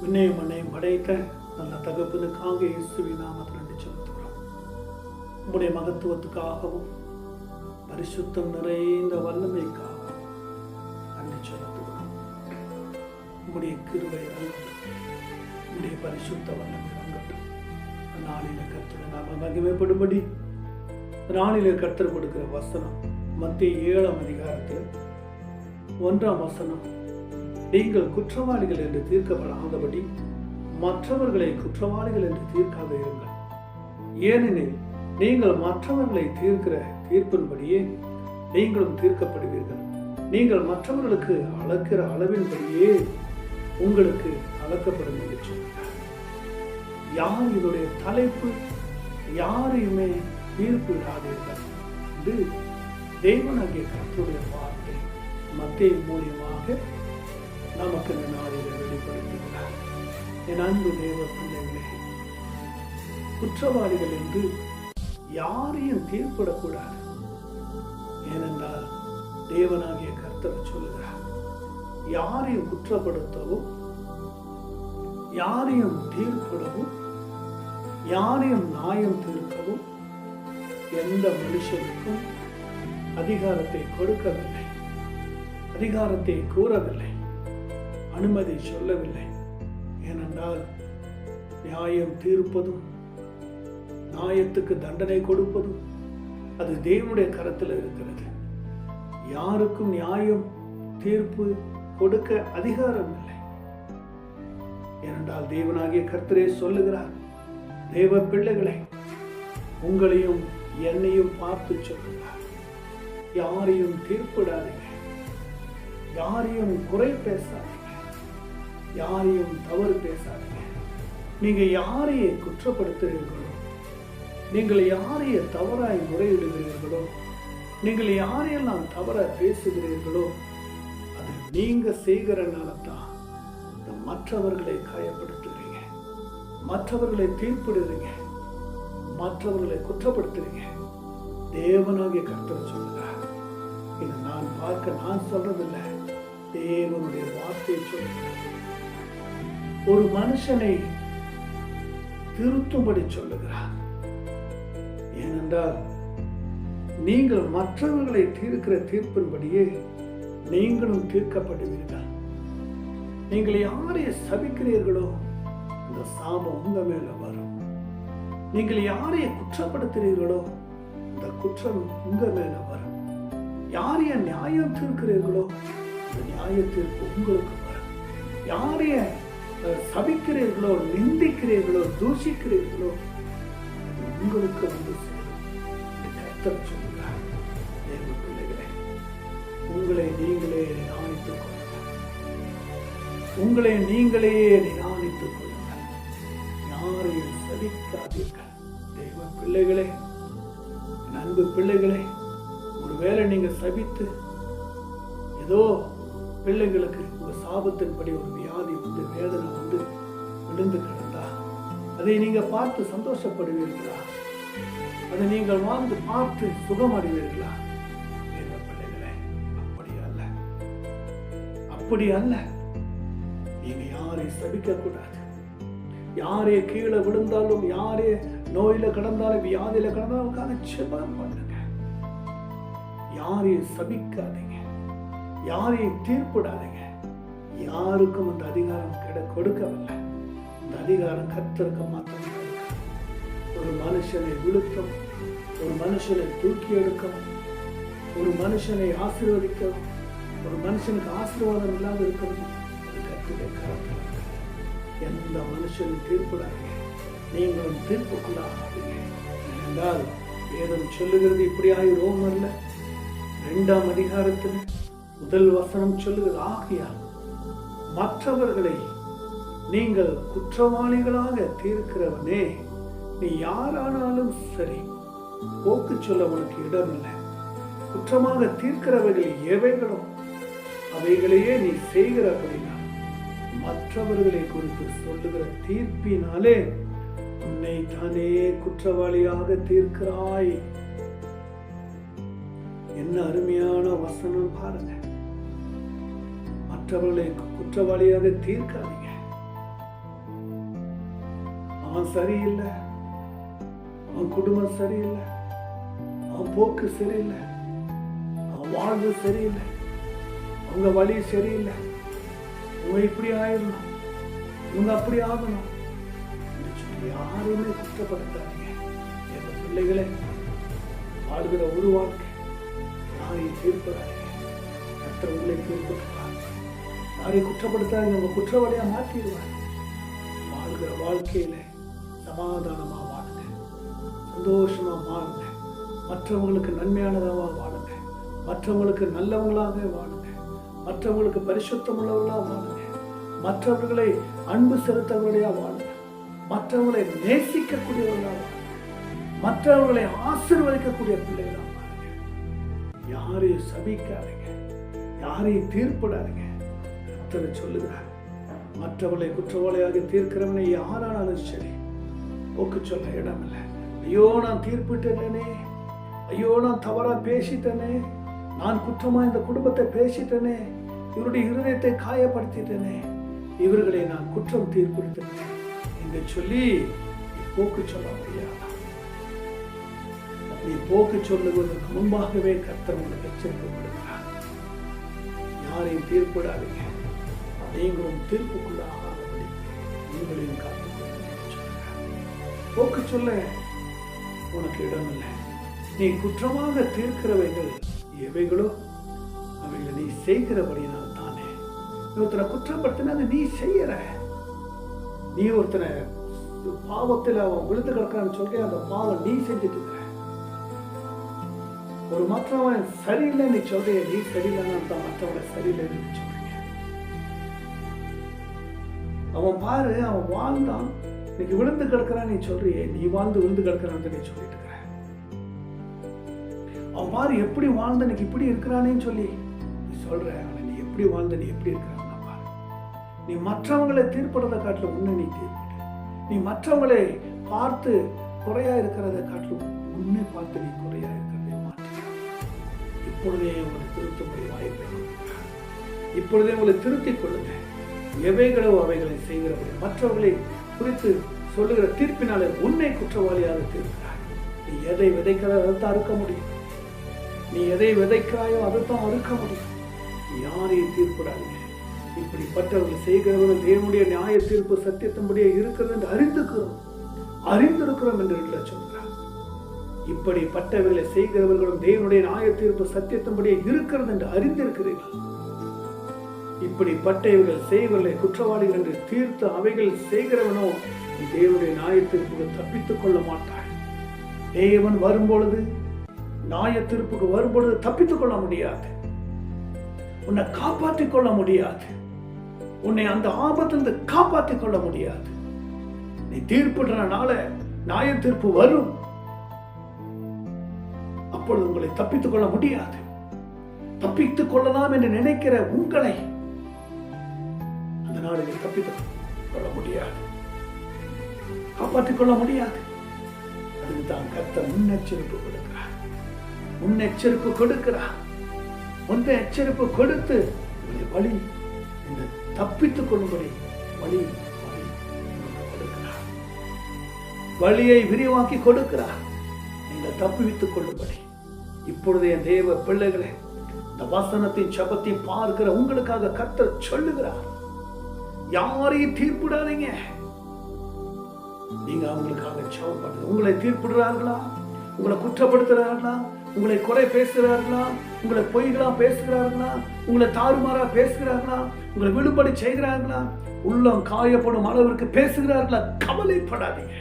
விண்ணையும் மண்ணையும் படைத்த நல்ல தகப்பனுக்காக இயேசுவின் நாமத்தில் நன்றி செலுத்துகிறோம். உம்முடைய மகத்துவத்துக்காகவும் பரிசுத்தம் நிறைந்த வல்லமைக்காகவும் நன்றி செலுத்துகிறோம். உம்முடைய கிருபை இறங்கட்டும், உம்முடைய பரிசுத்த வல்லமை இறங்கட்டும். நாளில கர்த்தர் நாம மகிமைப்படும்படி நாளில கர்த்தர் கொடுக்கிற வசனம் மத்திய 7ஆம் அதிகாரத்தில் 1ஆம் வசனம், நீங்கள் குற்றவாளிகள் என்று தீர்க்கப்படாதபடி மற்றவர்களை குற்றவாளிகள் என்று தீர்க்காத இருங்கள். ஏனெனில் நீங்கள் மற்றவர்களை தீர்க்கிற தீர்ப்பின்படியே நீங்களும் தீர்க்கப்படுவீர்கள். நீங்கள் மற்றவர்களுக்கு அளக்கிற அளவின்படியே உங்களுக்கு அளக்கப்படும் என்று சொல்கிறார். யார் இதனுடைய தலைப்பு? யாரையுமே தீர்ப்பு இடாதீர்கள் என்று தேவனாகிய கர்த்தருடைய வார்த்தை மத்திய மூலியமாக நமக்கு இந்த நாளில் வெளிப்படுத்துகிறார். என் அன்பு தேவ பிள்ளைகளே, குற்றவாளிகள் என்று யாரையும் தீர்ப்பிடக்கூடாது. ஏனென்றால் தேவனாகிய கர்த்தர் சொல்கிறார், யாரையும் குற்றப்படுத்தவும் யாரையும் தீர்ப்பிடவும் யாரையும் நியாயம் தீர்க்கவும் எந்த மனுஷனுக்கும் அதிகாரத்தை கொடுக்கவில்லை, அதிகாரத்தை கூறவில்லை, அனுமதி சொல்லவில்லை. ஏனென்றால் நியாயம் தீர்ப்பதும் நியாயத்துக்கு தண்டனை கொடுப்பதும் அது தேவனுடைய கரத்தில் இருக்கிறது. யாருக்கும் நியாயம் தீர்ப்பு கொடுக்க அதிகாரம் இல்லை. ஏனென்றால் தேவனாகிய கர்த்தரே சொல்லுகிறார், தேவ பிள்ளைகளை உங்களையும் என்னையும் பார்த்து சொல்லுகிறார், யாரையும் தீர்ப்பிடாதீங்க, யாரையும் குறை பேசாதீங்க, யாரையும் தவறு பேசாதீங்க. நீங்க யாரையே குற்றப்படுத்துகிறீர்களோ, நீங்கள் யாரையே தவறாய் முறையிடுகிறீர்களோ, நீங்கள் யாரையெல்லாம் தவற பேசுகிறீர்களோ, அது நீங்க செய்கிறனால தான் மற்றவர்களை காயப்படுத்துகிறீங்க, மற்றவர்களை தீர்ப்பிடுறீங்க, மற்றவர்களை குற்றப்படுத்துறீங்க. தேவனாகிய கர்த்தர் சொல்லுகிறார். இது நான் சொல்றதில்லை, தேவனுடைய வார்த்தையை சொல்லுகிறார். ஒரு மனுஷனை திருத்தும்படி சொல்லுகிறார். ஏனென்றால் நீங்கள் மற்றவர்களை தீர்க்கிற தீர்ப்பின்படியே நீங்களும் தீர்க்கப்படுவீர்கள். நீங்கள் யாரைய சபிக்கிறீர்களோ அந்த சாபம் உங்க மேல வரும். நீங்கள் யாரைய குற்றப்படுத்துகிறீர்களோ அந்த குற்றம் உங்க மேல வரும். யாரைய நியாயம் தீர்க்கிறீர்களோ அந்த நியாய தீர்ப்பு உங்களுக்கு வரும். யாரைய சபிக்கிறீர்களோ, நிந்திக்கிறீர்களோ, தூஷிக்கிறீர்களோ உங்களுக்கு வந்து கர்த்தர் சொல்கிறார். தேவ பிள்ளைகளே, உங்களை நீங்களே நியானித்துக் கொள்ளுங்கள். உங்களை நீங்களே நியானித்துக் கொள்ளுங்கள். யாரையும் சபிக்காதீர்கள். தேவ பிள்ளைகளே, அன்பு பிள்ளைகளே, ஒருவேளை நீங்க சபித்து ஏதோ பிள்ளைகளுக்கு உங்க சாபத்தின்படி ஒரு வியாதி வந்து வேதனை வந்து விழுந்து கிடந்தா அதை நீங்க பார்த்து சந்தோஷப்படுவீர்களா? அதை நீங்கள் வாழ்ந்து பார்த்து சுகமடைவீர்களா? தேவ பிள்ளைகளே, அப்படி அல்ல, அப்படி அல்ல. நீங்க யாரையும் சபிக்க கூடாது. யாரே கீழே விழுந்தாலும், யாரே நோயில கிடந்தாலும், வியாதியில கிடந்தாலும் ஜெபம் பண்ணுங்க. யாரையும் சபிக்காதீங்க, யாரையும் தீர்ப்பிடாதீங்க. யாருக்கும் அந்த அதிகாரம் கொடுக்கவில்லை. அந்த அதிகாரம் கர்த்தருக்கு மாத்திரம். ஒரு மனுஷனை விழுக்கம், ஒரு மனுஷனை தூக்கி எடுக்கவும், ஒரு மனுஷனை ஆசீர்வதிக்கவும், ஒரு மனுஷனுக்கு ஆசீர்வாதம் இல்லாத இருக்கணும். அது கர்த்தருடைய கரத்தில். எந்த மனுஷனும் தீர்ப்பிடாதீங்க, நீங்களும் தீர்ப்புக்குள்ளாகாதீங்க. என்றால் வேதம் சொல்லுகிறது இப்படியாய் ரோமர்ல 2ஆம் அதிகாரத்தில் 1 வசனம் சொல்லுகிறது, ஆகையால் மற்றவர்களை நீங்கள் குற்றவாளிகளாக தீர்க்கிறவனே, நீ யாரானாலும் சரி, போக்கு சொல்ல உனக்கு இடமில்லை. குற்றமாக தீர்க்கிறவர்கள் எவைகளோ அவைகளையே நீ செய்கிறபடினா மற்றவர்களை குறித்து சொல்லுகிற தீர்ப்பினாலே உன்னை தானே குற்றவாளியாக தீர்க்கிறாய். என்ன அருமையான வசனம் பாருங்க. மற்றவர்களை குற்றவாளியாக தீர்க்காதீங்க. அவன் சரியில்லை, அவன் குடும்பம் சரியில்லை, அவன் போக்கு சரியில்லை, அவன் வாழ்வு சரியில்லை, அவங்க வழி சரியில்லை, இவங்க இப்படி ஆயிடணும், இவங்க அப்படி ஆகணும் என்று சொல்லி யாரையுமே குற்றப்படுத்தாதீங்க. எங்க பிள்ளைகளே, வாழ்கிற ஒரு வாழ்க்கை யாரையும் தீர்ப்பதாங்க. கர்த்தர் உங்களை தீர்ப்புறாங்க. யாரையும் குற்றப்படுத்தாதீங்க, உங்க குற்றவாளியா மாற்றிடுவாங்க. வாழ்கிற வாழ்க்கையில சமாதானமா வாழுங்க, சந்தோஷமா வாழுங்க, மற்றவங்களுக்கு நன்மையானதாக வாழுங்க, மற்றவங்களுக்கு நல்லவங்களாக வாழுங்க, மற்றவங்களுக்கு பரிசுத்தம் உள்ளவர்களாக வாழுங்க, மற்றவர்களை அன்பு செலுத்தவர்களையா வாழுங்க, மற்றவர்களை நேசிக்கக்கூடியவர்களாக வாழுங்க, மற்றவர்களை ஆசீர்வதிக்கக்கூடிய பிள்ளைகளாக வாழுங்க. யாரையும் சபிக்காதீங்க, யாரையும் தீர்ப்பிடாதீங்க. கர்த்தர் சொல்லுகிறார், மற்றவர்களை குற்றவாளியாக தீர்க்கிறவனை யாரானாலும் சரி போக்கு சொல்ல இடமில்லை. ஐயோ நான் தீர்ப்பிட்டேனே, ஐயோ நான் தவறா பேசிட்டேனே, நான் குற்றமா இந்த குடும்பத்தை பேசிட்டேனே, இவருடைய இருதயத்தை காயப்படுத்திட்டேனே, இவர்களை நான் குற்றம் தீர்ப்பிடுத்தேனே என்று சொல்லி போக்கு சொல்ல முடியாது. நீ போக்கு சொல்லுவதற்கு முன்பாகவே கர்த்தர் உங்களுக்கு எச்சரிக்கை கொடுக்கிறார். யாரையும் தீர்ப்பிடாதீங்க, நீங்களும் தீர்ப்புக்குள்ளாகாதபடி உங்களையும் காத்துக்கொள்ளுங்கள் சொல்கிறார். போக்கு சொல்ல உனக்கு இடமில்லை. நீ குற்றமாக தீர்க்கிறவைகள் எவைகளோ அவைகளை நீ செய்கிறபடினால் தானே. ஒருத்தனை குற்றப்படுத்தினா நீ செய்யற, நீ ஒருத்தனை பாவத்தில் அவன் விழுந்து கிடக்கான்னு சொல்லி அந்த பாவம் நீ செஞ்சுட்டு இருக்கிற. ஒரு மற்றவன் சரியில்லை நீ சொல்ற, நீ சரியில்லைன்னு தான் மற்றவனை சரியில்லைன்னு சொல்றீங்க. அவன் பாரு, அவன் வாழ்ந்தான், இன்னைக்கு விழுந்து கிடக்கிறான் நீ சொல்றியே, நீ வாழ்ந்து விழுந்து கிடக்கிறான்னு நீ சொல்லிட்டு இருக்கிற. அவன் பாரு எப்படி வாழ்ந்த இன்னைக்கு இப்படி இருக்கிறானேன்னு சொல்லி நீ சொல்ற. ஆனா நீ எப்படி வாழ்ந்த, நீ எப்படி இருக்கிறான் பாரு. நீ மற்றவங்களை தீர்ப்படுறதை காட்டிலும் உன்னை நீ தீர்ப்பிடு. நீ மற்றவங்களை பார்த்து குறையா இருக்கிறத காட்டிலும் உன்னை பார்த்து நீ குறையா இருக்கிறதை மாற்ற. இப்பொழுதே உங்களை திருத்தும்படி வாய்ப்பை கொடுக்கிறார். இப்பொழுதே உங்களை திருத்திக் கொள்ளுங்க. எவைகளோ அவைகளை செய்கிறபடி மற்றவர்களை குறித்து சொல்லுகிற தீர்ப்பினாலே உன்னை குற்றவாளியாக தீர்க்கிறார். நீ எதை விதைக்கிறதோ அதைத்தான் அறுக்க முடியும். நீ எதை விதைக்கிறாயோ அதைத்தான் அறுக்க முடியும். நீ யாரையும் தீர்ப்பிடாதீங்க. இப்படிப்பட்டவர்கள் செய்கிறவர்கள் தேவனுடைய நியாய தீர்ப்பு சத்தியத்தின்படியே இருக்கிறது என்று அறிந்திருக்கிறோம் என்று சொல்கிறார். இப்படிப்பட்டவர்களை செய்கிறவர்களும் தேவனுடைய நியாய தீர்ப்பு சத்தியத்தின்படியே இருக்கிறது என்று அறிந்திருக்கிறீர்கள். இப்படிப்பட்டவர்கள் செய்வர்களை குற்றவாளிகள் என்று தீர்த்து அவைகள் செய்கிறவனோ தேவனுடைய நியாய தீர்ப்புக்கு தப்பித்துக் கொள்ள மாட்டான். தேவன் வரும்பொழுது, நியாய தீர்ப்புக்கு வரும்பொழுது தப்பித்துக் கொள்ள முடியாது. உன்னை காப்பாற்றிக் கொள்ள முடியாது. உன்னை அந்த ஆபத்திலிருந்து காப்பாற்றிக் கொள்ள முடியாது. நீ தீர்ப்புனால நியாய தீர்ப்பு வரும். அப்பொழுது உங்களை தப்பித்துக் கொள்ள முடியாது. தப்பித்துக் கொள்ளலாம் என்று நினைக்கிற உங்களை அந்த நாளில் தப்பித்துக் கொள்ள முடியாது, காப்பாற்றிக் கொள்ள முடியாது. அதுதான் கர்த்தர் முன்னெச்சரிப்பு கொடுக்கிறார். முன்னெச்சரிப்பு கொடுக்கிறார். முன்னெச்சரிப்பு கொடுத்து வழி இந்த தப்பித்துக் கொள்ளும்படி வழி கொடுக்கிறார். வழியை விரிவாக்கி கொடுக்கிறார். நீங்கள் தப்பித்துக் கொள்ளும்படி. இப்பொழுதே தேவ பிள்ளைகளே, இந்த வசனத்தின் சபத்தை பார்க்கிற உங்களுக்காக கர்த்தர் சொல்லுகிறார், யாரையும் தீர்ப்பிடாதீங்க. நீங்க அவங்களுக்காக ஜெபம் பண்ணுங்க. உங்களை தீர்ப்பிடுறார்களா, உங்களை குற்றப்படுத்துறார்களா, உங்களை குறை பேசுகிறார்களா, உங்களை பொய்களா பேசுகிறார்களா, உங்களை தாறுமாறா பேசுகிறார்களா, உங்களை விடுபடி செய்கிறார்களா, உள்ளம் காயப்படும் அளவிற்கு பேசுகிறார்களா, கவலைப்படாதீங்க.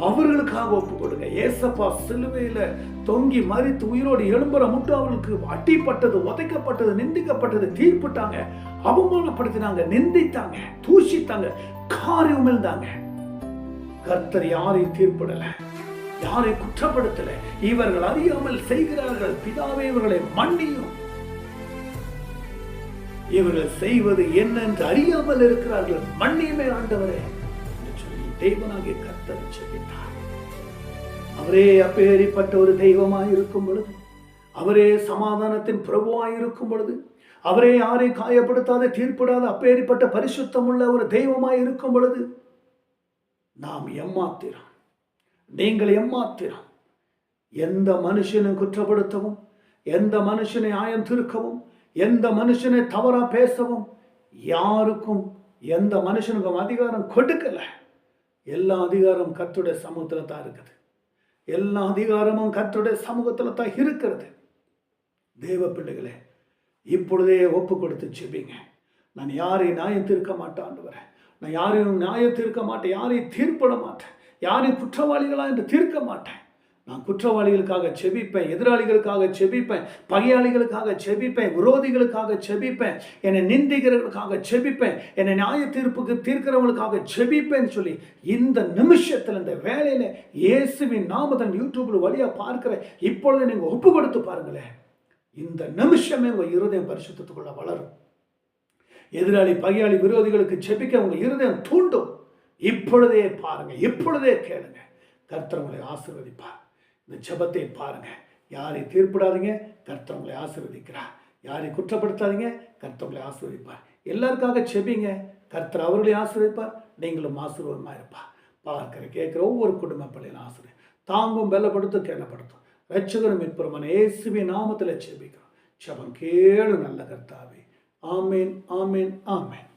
அவர்களுக்காக ஒப்பு கொடுங்க. ஏசப்பா சிலுவையில தொங்கி மரித்து உயிரோடு எழும்புற மட்டும் அவர்களுக்கு அடிப்பட்டது, உதைக்கப்பட்டது, நிந்திக்கப்பட்டது, தீர்ப்பிட்டாங்க, அவமானப்படுத்தினாங்க, நிந்தித்தாங்க, தூஷித்தாங்க, காரியம் இருந்தாங்க. கர்த்தர் யாரையும் தீர்ப்பிடல, யாரை குற்றப்படுத்தல. இவர்கள் அறியாமல் செய்கிறார்கள், பிதாவே இவர்களை மன்னியும். இவர்கள் செய்வது என்ன என்று அறியாமல் இருக்கிறார்கள், மன்னியுமே ஆண்டவரே என்று சொல்லி தேவனாகிய கர்த்தர் சொல்லிட்டார். அவரே அப்பேறிப்பட்ட ஒரு தெய்வமாய் இருக்கும் பொழுது, அவரே சமாதானத்தின் பிரபுவாய் இருக்கும் பொழுது, அவரே யாரை காயப்படுத்தாத தீர்ப்பிடாத அப்பேறிப்பட்ட பரிசுத்தம் உள்ள ஒரு தெய்வமாய் இருக்கும் பொழுது, நாம் எம்மாத்திரம், நீங்கள் எம்மாத்திரம். எந்த மனுஷனை குற்றப்படுத்தவும், எந்த மனுஷனை ஆயம் தீர்க்கவும், எந்த மனுஷனை தவறா பேசவும் யாருக்கும் எந்த மனுஷனுக்கும் அதிகாரம் கொடுக்கல. எல்லா அதிகாரம் கர்த்தருடைய சமூகத்தில் தான் இருக்குது. எல்லா அதிகாரமும் கர்த்தருடைய சமூகத்தில் தான் இருக்கிறது. தேவ பிள்ளைகளே, இப்பொழுதே ஒப்பு கொடுத்து செபிங்க. நான் யாரையும் நியாயம் தீர்க்க மாட்டேன் ஆண்டவரே, நான் யாரையும் நியாயம் தீர்க்க மாட்டேன், யாரையும் தீர்ப்பிட மாட்டேன், யாரையும் குற்றவாளிகளா என்று தீர்க்க மாட்டேன். நான் குற்றவாளிகளுக்காக செபிப்பேன், எதிராளிகளுக்காக செபிப்பேன், பகையாளிகளுக்காக செபிப்பேன், விரோதிகளுக்காக செபிப்பேன், என்னை நிந்திக்கிறவர்களுக்காக செபிப்பேன், என்னை நியாய தீர்ப்புக்கு தீர்க்கிறவங்களுக்காக செபிப்பேன்னு சொல்லி இந்த நிமிஷத்தில் இந்த வேலையில் இயேசுவின் நாமத்தில் யூடியூப்ல வழியா பார்க்கிற இப்பொழுது நீங்கள் ஒப்பு கொடுத்து பாருங்களேன். இந்த நிமிஷமே உங்கள் இருதயம் பரிசுத்தத்துக்குள்ள வளரும். எதிராளி பகையாளி விரோதிகளுக்கு செபிக்க உங்கள் இருதயம் தூண்டும். இப்பொழுதே பாருங்க, இப்பொழுதே கேளுங்க. கர்த்தர் உங்களை ஆசீர்வதிப்பார். இந்த ஜெபத்தை பாருங்க. யாரை தீர்ப்பிடாதீங்க, கர்த்தர் உங்களை ஆசீர்வதிக்கிறார். யாரை குற்றப்படுத்தாதீங்க, கர்த்தர் உங்களை ஆசீர்வதிப்பார். எல்லாருக்காக செபிங்க, கர்த்தர் அவர்களை ஆசீர்வதிப்பார், நீங்களும் ஆசீர்வாதமாக இருப்பார். பார்க்கிற கேட்கிற ஒவ்வொரு குடும்ப பிள்ளைகளும் ஆசீர்வதி தாங்கும், பலப்படுத்தும், கேளப்படுத்தும். ரட்சகரும் மீட்பருமான இயேசுவின் நாமத்தில் செபிக்கிறோம். ஜெபம் கேளு நல்ல கர்த்தாவே. ஆமேன், ஆமேன், ஆமேன்.